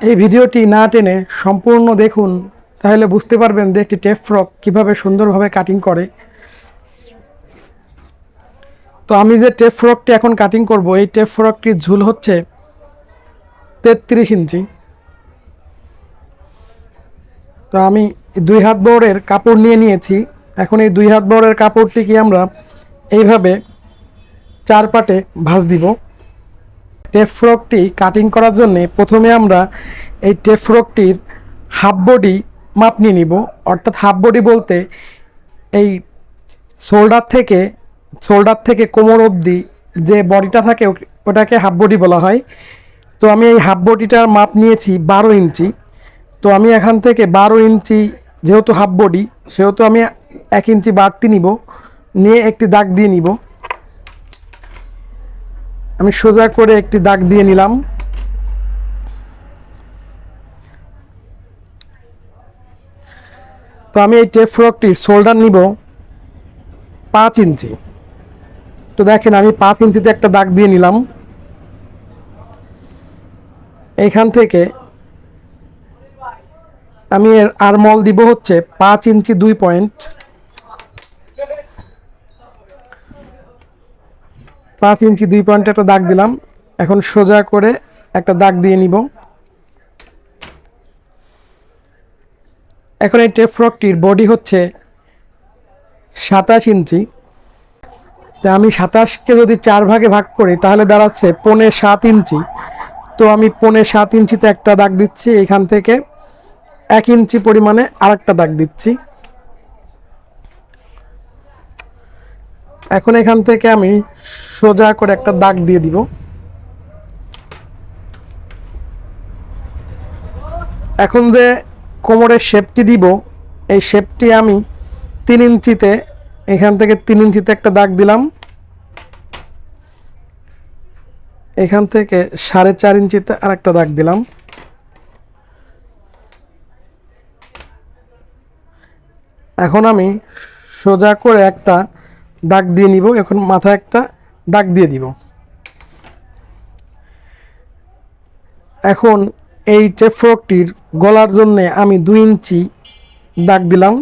এই ভিডিওটি না টেনে সম্পূর্ণ দেখুন, তাহলে বুঝতে পারবেন যে একটি টেপ ফ্রক কীভাবে সুন্দরভাবে কাটিং করে। তো আমি যে টেপ ফ্রকটি এখন কাটিং করব, এই টেপ ফ্রকটির ঝুল হচ্ছে 33 ইঞ্চি। তো আমি 2 হাত বহরের কাপড় নিয়ে নিয়েছি। এখন এই 2 হাত বহরের কাপড়টিকে আমরা এইভাবে 4 পাটে ভাঁজ দিব। টেপ ফ্রকটি কাটিং করার জন্য প্রথমে আমরা এই টেপ ফ্রকটির হাফ বডি মাপ নিয়ে নিব। অর্থাৎ হাফ বডি বলতে এই শোল্ডার থেকে কোমর অবধি যে বডিটা থাকে ওটাকে হাফ বডি বলা হয়। তো আমি এই হাফ বডিটার মাপ নিয়েছি 12 ইঞ্চি। তো আমি এখান থেকে 12 ইঞ্চি, যেহেতু হাফ বডি সেহেতু আমি 1 ইঞ্চি বাড়তি নিব, নিয়ে একটি দাগ দিয়ে নিব। আমি সোজা করে একটি দাগ দিয়ে নিলাম। তো আমি এই টেপ ফ্রকটির শোল্ডার নিব 5 ইঞ্চি। তো দেখেন আমি 5 ইঞ্চিতে একটা দাগ দিয়ে নিলাম। এইখান থেকে আমি এর আরমল দিব হচ্ছে 5 ইঞ্চি 2 পয়েন্ট। 5 ইঞ্চি 2 পয়েন্টে একটা দাগ দিলাম। এখন সোজা করে একটা দাগ দিয়ে নিব। এখন এই টেপ ফ্রকটির বডি হচ্ছে 27 ইঞ্চি। তো আমি 27কে যদি 4 ভাগে ভাগ করি তাহলে দাঁড়াচ্ছে 7.5 ইঞ্চি। তো আমি 7.5 ইঞ্চিতে একটা দাগ দিচ্ছি। এখান থেকে 1 ইঞ্চি পরিমাণে আরেকটা দাগ দিচ্ছি। এখন এখান থেকে আমি সোজা করে একটা দাগ দিয়ে দিব। এখন যে কোমরের শেপটি দিব, এই শেপটি আমি 3 ইঞ্চিতে, এখান থেকে 3 ইঞ্চিতে একটা দাগ দিলাম। এখান থেকে 4.5 ইঞ্চিতে আরেকটা দাগ দিলাম। এখন আমি সোজা করে একটা দাগ দিয়ে নিব। এখন মাথায় একটা দাগ দিয়ে দিব। এখন এই টেপ ফ্রকটির গলার জন্য আমি 2 ইঞ্চি দাগ দিলাম।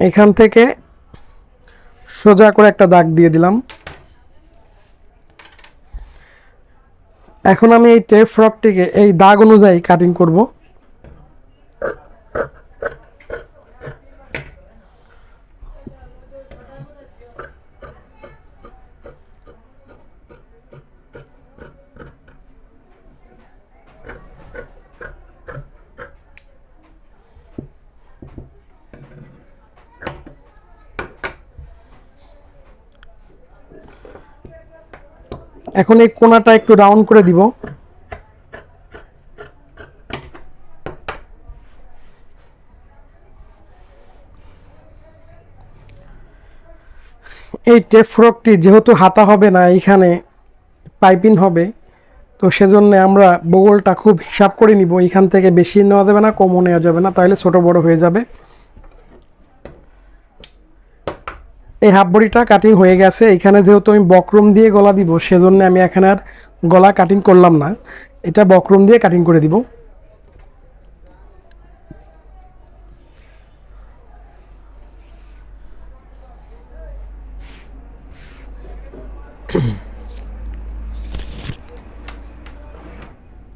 এখান থেকে সোজা করে একটা দাগ দিয়ে দিলাম। এখন আমি এই টেপ ফ্রকটিকে এই দাগ অনুযায়ী কাটিং করব। এখন এই কোণাটা একটু রাউন্ড করে দিব। এই টেপ ফ্রকটি যেহেতু হাতা হবে না, এখানে পাইপিং হবে, তো সেজন্য আমরা বগলটা খুব হিসাব করে নিব। এখান থেকে বেশি নেওয়া যাবে না, কমও নেওয়া যাবে না, তাহলে ছোট বড় হয়ে যাবে। এই হাফ বডিটা কাটিং হয়ে গেছে। এখানে যেহেতু আমি বক্রম দিয়ে গলা দিব, সেজন্য আমি এখানে আর গলা কাটিং করলাম না, এটা বক্রম দিয়ে কাটিং করে দিব।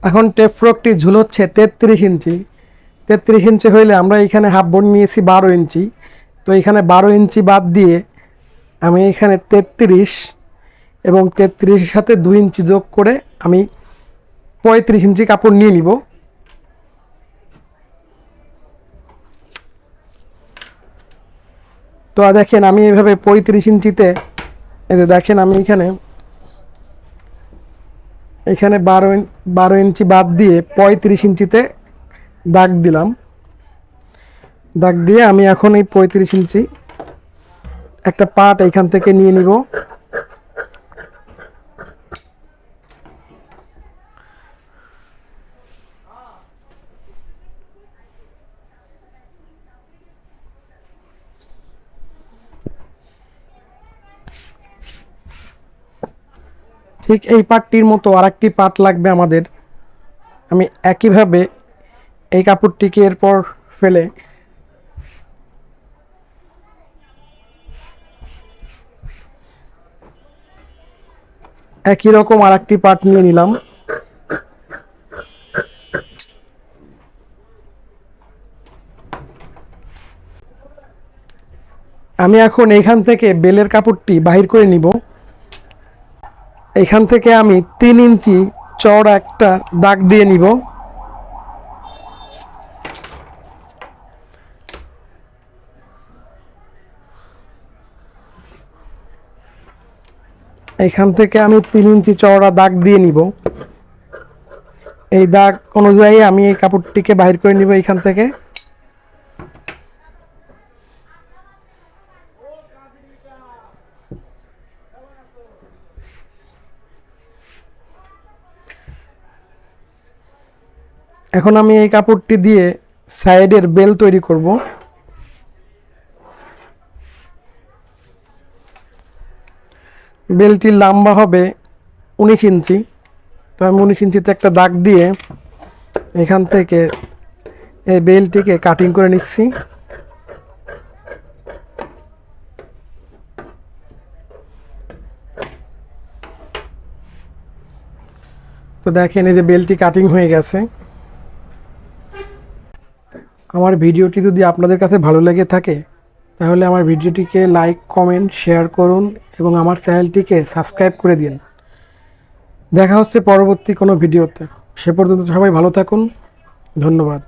এখন টেপ ফ্রকটি ঝুল হচ্ছে 33 ইঞ্চি। 33 ইঞ্চি হইলে আমরা এখানে হাফ বডি নিয়েছি 12 ইঞ্চি। তো এখানে 12 ইঞ্চি বাদ দিয়ে আমি এখানে 33 এবং 33-এর সাথে 2 ইঞ্চি যোগ করে আমি 35 ইঞ্চি কাপড় নিয়ে নিব। তো দেখেন আমি এইভাবে 35 ইঞ্চিতে, এই যে দেখেন আমি এখানে 12 ইঞ্চি বাদ দিয়ে 35 ইঞ্চিতে দাগ দিলাম। দাগ দিয়ে আমি এখন এই 35 ইঞ্চি একটা পার্ট এইখান থেকে নিয়ে নিব। ঠিক এই পার্টটির মতো আরেকটি পার্ট লাগবে আমাদের। আমি একইভাবে এই কাপড়টিকে এরপর ফেলে একই রকম আরেকটি পার্ট নিয়ে নিলাম। আমি এখন এইখান থেকে বেলের কাপড়টি বাহির করে নিব। এইখান থেকে আমি 3 ইঞ্চি চওড়া একটা দাগ দিয়ে নিব। এইখান থেকে আমি 3 ইঞ্চি চওড়া দাগ দিয়ে নিব। এই দাগ অনুযায়ী আমি এই কাপড়টিকে বাহির করে নিব এইখান থেকে। এখন আমি এই কাপড়টি দিয়ে সাইডের বেল তৈরি করব। বেলটির লম্বা হবে 19 ইঞ্চি। তো আমি 19 ইঞ্চিতে একটা দাগ দিয়ে এখান থেকে এই বেলটিকে কাটিং করে নিচ্ছি। তো দেখেন এই যে বেলটি কাটিং হয়ে গেছে। আমার ভিডিওটি যদি আপনাদের কাছে ভালো লেগে থাকে তাহলে আমার ভিডিওটিকে লাইক, কমেন্ট, শেয়ার করুন এবং আমার চ্যানেলটিকে সাবস্ক্রাইব করে দিন। দেখা হচ্ছে পরবর্তী কোনো ভিডিওতে। সে পর্যন্ত সবাই ভালো থাকুন। ধন্যবাদ।